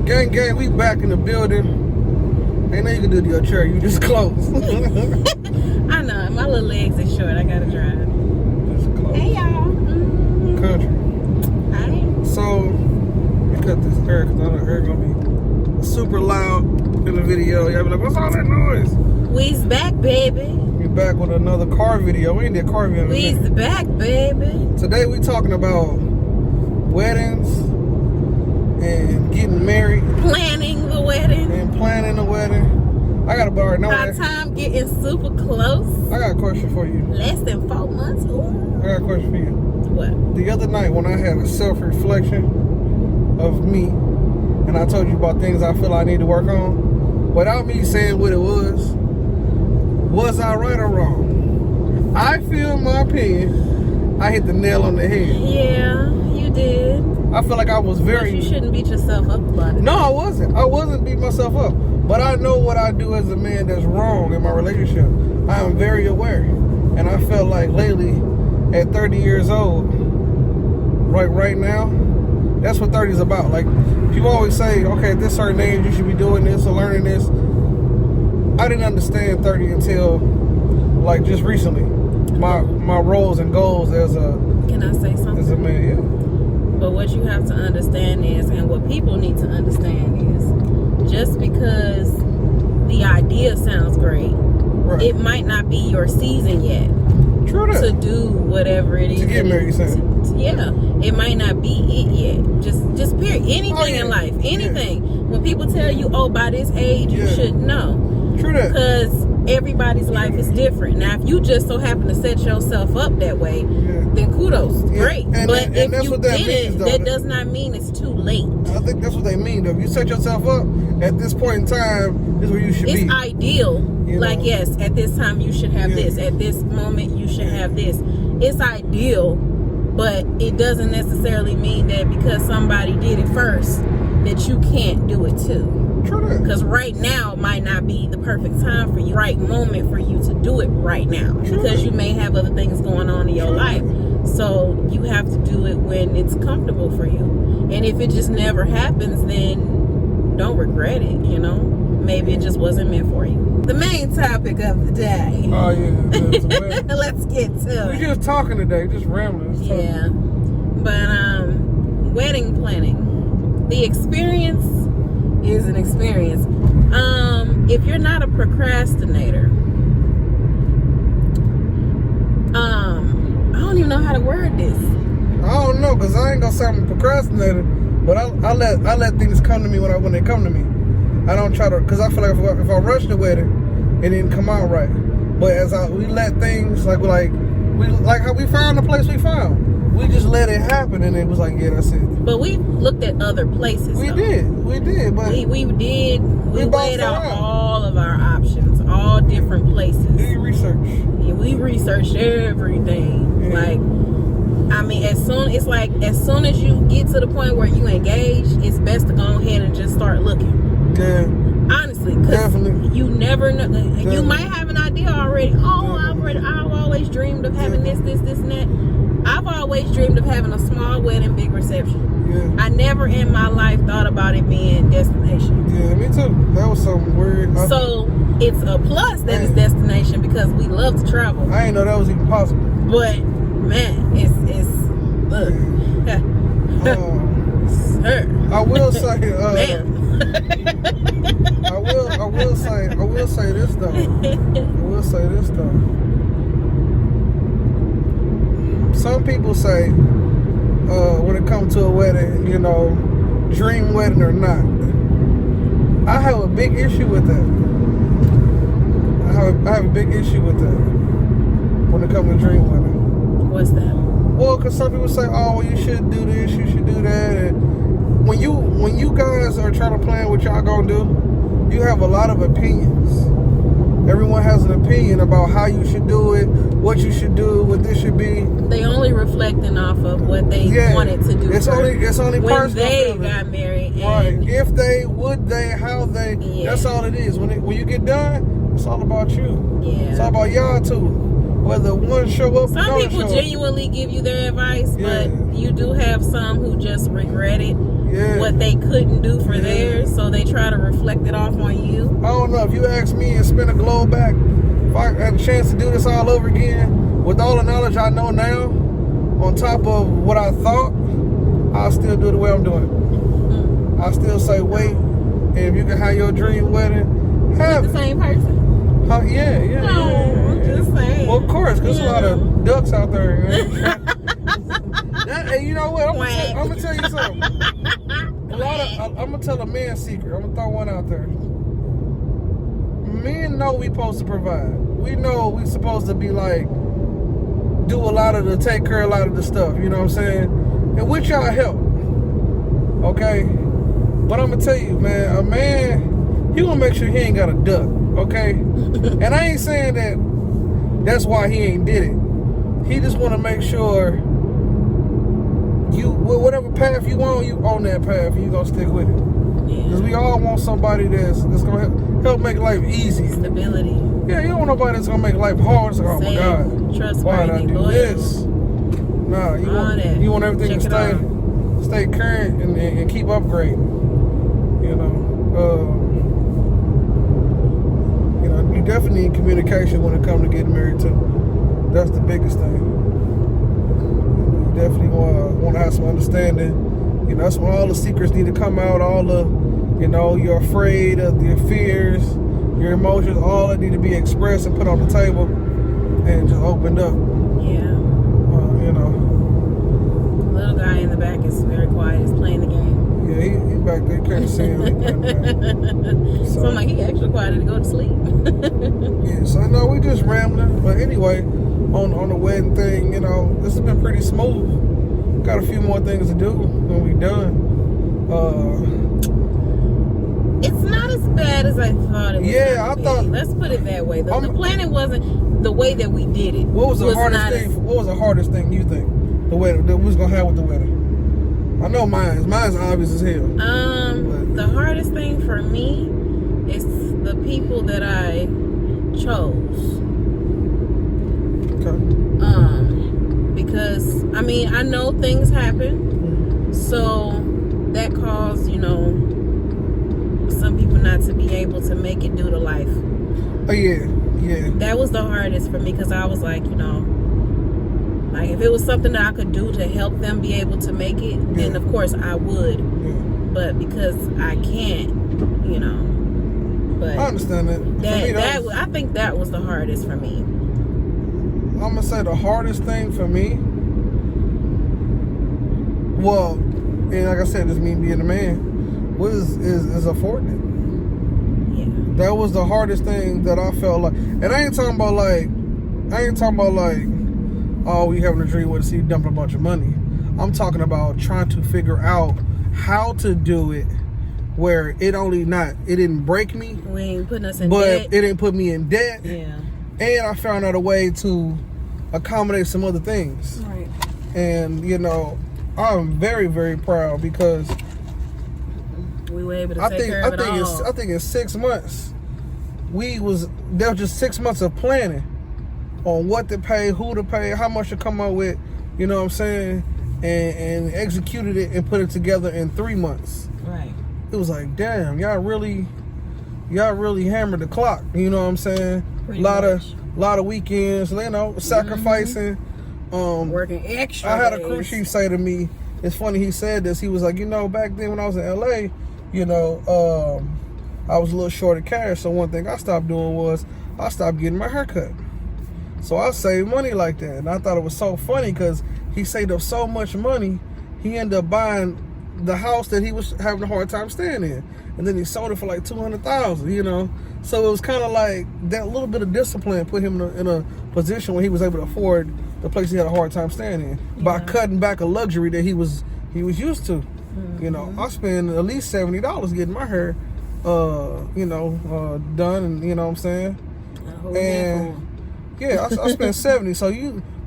Gang, gang, we back in the building. Ain't nothing you can do to your chair. You just close. I know. My little legs is short. I gotta drive. Just close. Hey, y'all. Country. Hi. So, we cut this hair because I know the hair gonna be super loud in the video. Y'all be like, what's all that noise? We's back, baby. We back with another car video. We ain't did car video in a We's minute. back, baby. Today we talking about weddings and getting married Planning the wedding. and planning the wedding. I got about Our time getting super close. I got a question for you. Less than 4 months. Ooh. I got a question for you. What? The other night when I had a self-reflection of me and I told you about things I feel I need to work on, without me saying what it was I right or wrong? I feel, in my opinion, I hit the nail on the head. Yeah, you did. I feel like I was But very... you shouldn't beat yourself up about it. No, I wasn't. I wasn't beating myself up. But I know what I do as a man that's wrong in my relationship. I am very aware. And I felt like lately, at 30 years old, right now, that's what 30 is about. Like, people always say, okay, at this certain age, you should be doing this or learning this. I didn't understand 30 until, like, just recently. My roles and goals as a... Can I say something? As a man, yeah. But what you have to understand is, and what people need to understand is, just because the idea sounds great, Right. it might not be your season yet. True that. To do whatever it is. To get married, you saying? Yeah, it might not be it yet. Just period. Anything in life, anything. Yeah. When people tell you, oh, by this age, you should know. True that. Because everybody's life is different. Now, if you just so happen to set yourself up that way, then kudos, great. And but and if that's you what that didn't, means, though. that does not mean it's too late. I think that's what they mean, though. If you set yourself up, at this point in time, this is where you should be. It's ideal. You Like, know? yes, at this time you should have this. At this moment you should have this. It's ideal, but it doesn't necessarily mean that because somebody did it first that you can't do it too. True that. Because right now might not be the perfect time for you, right moment for you to do it right now. True. Because you may have other things going on in your life. So you have to do it when it's comfortable for you. And if it just never happens, then don't regret it, you know? Maybe it just wasn't meant for you. The main topic of the day. Oh, yeah. Let's get to We're it. just talking today, just rambling. Just talking. Yeah. But wedding planning. The experience is an experience. If you're not a procrastinator, I don't even know how to word this. I don't know, because I ain't going to say I'm a procrastinator, but I let things come to me when they come to me. I don't try to, because I feel like if I rush the wedding, it didn't come out right. But we let things, like how we found the place we found. We just let it happen, and it was like, yeah, that's it. But we looked at other places. We did, but we weighed out around. all of our options, all different places. Do your research. Yeah, we researched everything. Yeah. Like, I mean, as soon as you get to the point where you engage, it's best to go ahead and just start looking. Yeah. Honestly, because you never know. Definitely. You might have an idea already. Oh, I've always dreamed of having this, and that. I've always dreamed of having a small wedding, big reception. Yeah. I never in my life thought about it being destination. Yeah, me too. That was something weird. So it's a plus that it's destination because we love to travel. I didn't know that was even possible. But man, it's look. Sir. I will say Man. I will say this though. Some people say when it comes to a wedding, you know, dream wedding or not. I have a big issue with that. I have a big issue with that when it comes to dream wedding. What's that? Well, because some people say, oh, well, you should do this, you should do that. And when you guys are trying to plan what y'all gonna do, you have a lot of opinions. Everyone has an opinion about how you should do it, what you should do, what this should be. They only reflecting off of what they wanted to do. It's only when personal. They got married. Right. If they, would they, how they. Yeah. That's all it is. When you get done, it's all about you. Yeah. It's all about y'all too. Whether one show up. Some people genuinely give you their advice, but you do have some who just regret it. what they couldn't do for theirs, so they try to reflect it off on you. I don't know. If you ask me and spin a globe back, if I had a chance to do this all over again, with all the knowledge I know now, on top of what I thought, I'll still do it the way I'm doing it. I'll still say, wait, and if you can have your dream wedding, have With the same person? yeah. I'm just saying. Well, of course, because there's a lot of ducks out there. Hey, you know what? I'm gonna tell you something. I'm gonna tell a man's secret. I'm gonna throw one out there. Men know we supposed to provide. We know we supposed to be like, do a lot of take care of a lot of the stuff. You know what I'm saying? And with y'all help, okay. But I'm gonna tell you, man, a man, he gonna make sure he ain't got a duck, okay. And I ain't saying that that's why he ain't did it. He just want to make sure you, whatever path you on that path, and you gonna stick with it. Because we all want somebody that's gonna help make life easy. Stability. Yeah, you don't want nobody that's gonna make life hard. It's like, oh my God, why did I do this? Nah, you want everything to stay current and keep upgrading. You know, you definitely need communication when it comes to getting married too. That's the biggest thing. You definitely want to have some understanding. You know, that's when all the secrets need to come out. All the, you're afraid of your fears, your emotions, all that need to be expressed and put on the table and just opened up. Yeah. Little guy in the back is very quiet. He's playing the game. Yeah, he's back there. Can't see him. So I'm like, he actually quiet to go to sleep. Yeah, so no, we just rambling. But anyway, on the wedding thing, this has been pretty smooth. Got a few more things to do when we done. It's not as bad as I thought it was. Yeah, I thought. Let's put it that way. The planning wasn't the way that we did it. What was the hardest thing? What was the hardest thing you think the wedding that we was gonna have with the wedding? I know mine's obvious as hell. The hardest thing for me is the people that I chose. Okay. Because I know things happen, so that caused some people not to be able to make it due to life. Oh yeah. That was the hardest for me because I was like, like if it was something that I could do to help them be able to make it, then of course I would. Yeah. But because I can't, But I understand that. I think that was the hardest for me. I'm gonna say the hardest thing for me. Well, and like I said, it's me being a man. Is affording it. Yeah. That was the hardest thing that I felt like, and I ain't talking about like, oh, we having a dream with us, he dumping a bunch of money. I'm talking about trying to figure out how to do it where it didn't break me. We ain't putting us in debt. But it didn't put me in debt. Yeah. And I found out a way to accommodate some other things. Right. And I'm very, very proud because we were able to take care of it all. I think in 6 months, there was just 6 months of planning on what to pay, who to pay, how much to come up with, you know what I'm saying, and executed it and put it together in 3 months. Right. It was like, damn, y'all really hammered the clock. You know what I'm saying? A lot of weekends, sacrificing. Working extra. I had a crew chief say to me, it's funny he said this. He was like, back then when I was in LA, I was a little short of cash. So one thing I stopped doing was I stopped getting my hair cut. So I saved money like that. And I thought it was so funny because he saved up so much money, he ended up buying the house that he was having a hard time staying in. And then he sold it for like $200,000, So it was kind of like that little bit of discipline put him in a position where he was able to afford the place he had a hard time staying in by cutting back a luxury that he was used to. Mm-hmm. I spend at least $70 getting my hair, done, and you know what I'm saying. And yeah, I spent $70. So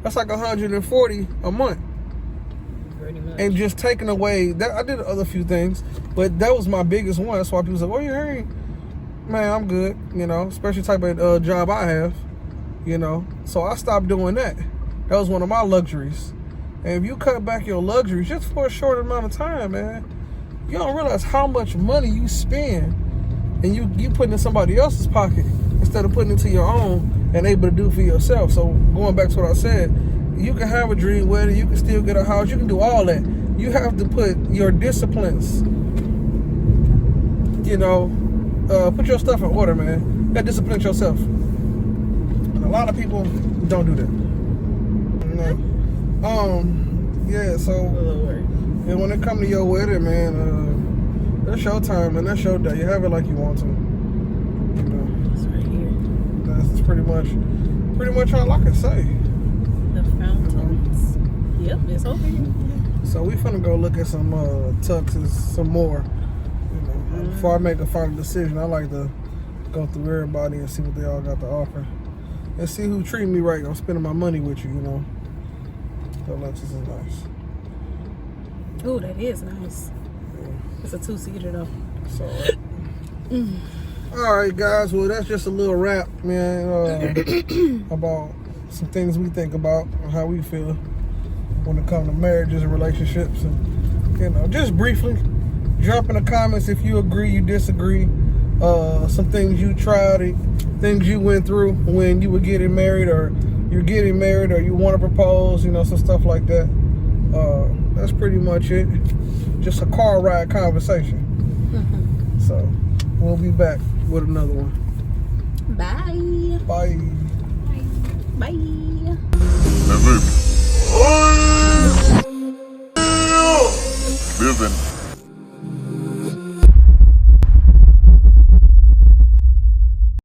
that's like $140 a month. Pretty much. And just taking away that, I did other few things, but that was my biggest one. That's why people say, "Oh, your hair ain't." Man, I'm good. Especially type of job I have. So I stopped doing that. That was one of my luxuries. And if you cut back your luxuries just for a short amount of time, man, you don't realize how much money you spend and you put in somebody else's pocket instead of putting it to your own and able to do for yourself. So going back to what I said, you can have a dream wedding, you can still get a house, you can do all that. You have to put your disciplines, you know, put your stuff in order, man. You gotta discipline yourself. And a lot of people don't do that. You know? Yeah, so and when it comes to your wedding, man, that's your time and that's your day. You have it like you want to. You know, It's right here. that's pretty much all I can say. The fountains. Yep, it's over here. So we finna go look at some tuxes, some more. You know, before I make a final decision, I like to go through everybody and see what they all got to offer, and see who treating me right. I'm spending my money with you, you know. So Lexus is nice. Oh, that is nice. Yeah. It's a 2-seater though. So, all right, guys. Well, that's just a little wrap, man, about some things we think about and how we feel when it comes to marriages and relationships. And, you know, just briefly, drop in the comments if you agree, you disagree. Some things you tried, things you went through when you were getting married, or you're getting married, or you want to propose, you know, some stuff like that. That's pretty much it. Just a car ride conversation. So we'll be back with another one. Bye. Bye. Bye.